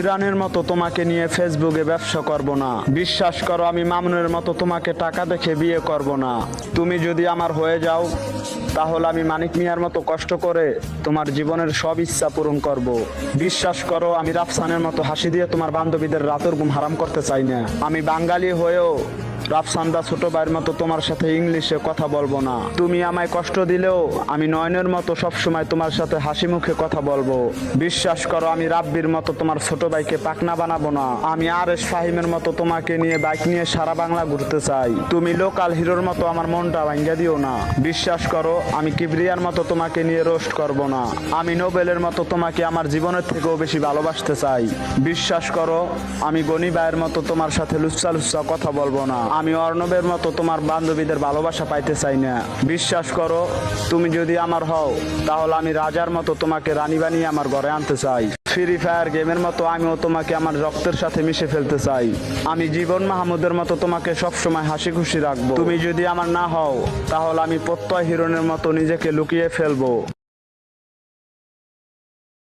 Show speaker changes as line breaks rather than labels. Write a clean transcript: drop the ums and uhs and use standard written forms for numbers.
ইমরানের মতো তোমাকে নিয়ে ফেসবুকে ব্যবসা করব না। বিশ্বাস করো, আমি মামুনের মতো তোমাকে টাকা দেখে বিয়ে করব না। তুমি যদি আমার হয়ে যাও তাহলে আমি মানিক মিয়ার মতো কষ্ট করে তোমার জীবনের সব ইচ্ছা পূরণ করব। বিশ্বাস করো, আমি রাফসানের মতো হাসি দিয়ে তোমার বান্ধবীদের রাতের ঘুম হারাম করতে চাই না। আমি বাঙালি হয়েও রাফসান বা ছোট ভাইয়ের মতো তোমার সাথে ইংলিশে কথা বলবো না। তুমি আমায় কষ্ট দিলেও আমি নয়নের মতো সবসময় তোমার সাথে হাসি মুখে কথা বলবো। বিশ্বাস করো, আমি রাব্বির মতো তোমার ছোট ভাইকে পাকনা বানাবো না। আমি আরএস ফাহিমের মতো তোমাকে নিয়ে বাইক নিয়ে সারা বাংলা ঘুরতে চাই। তুমি লোকাল হিরোর মতো আমার মনটা ভাঙ্গা দিও না। বিশ্বাস করো, আমি কিবরিয়ার মতো তোমাকে নিয়ে রোস্ট করব না। আমি নোবেলের মতো তোমাকে আমার জীবনের থেকেও বেশি ভালোবাসতে চাই। বিশ্বাস করো, আমি গনি ভাইয়ের মতো তোমার সাথে লুচ্চা লুচ্চা কথা বলবো না। আমি অর্ণবের মতো তোমার বান্ধবীদের ভালোবাসা পাইতে চাই না। বিশ্বাস করো, তুমি যদি আমার হও তাহলে আমি রাজার মতো তোমাকে রানী বানিয়ে আমার ঘরে আনতে চাই। ফ্রি ফায়ার গেমের মতো আমিও তোমাকে আমার রক্তের সাথে মিশে ফেলতে চাই। আমি জীবন মাহমুদের মতো তোমাকে সবসময় হাসি খুশি রাখবো। তুমি যদি আমার না হও তাহলে আমি প্রত্যয় হিরণের মতো নিজেকে লুকিয়ে ফেলবো।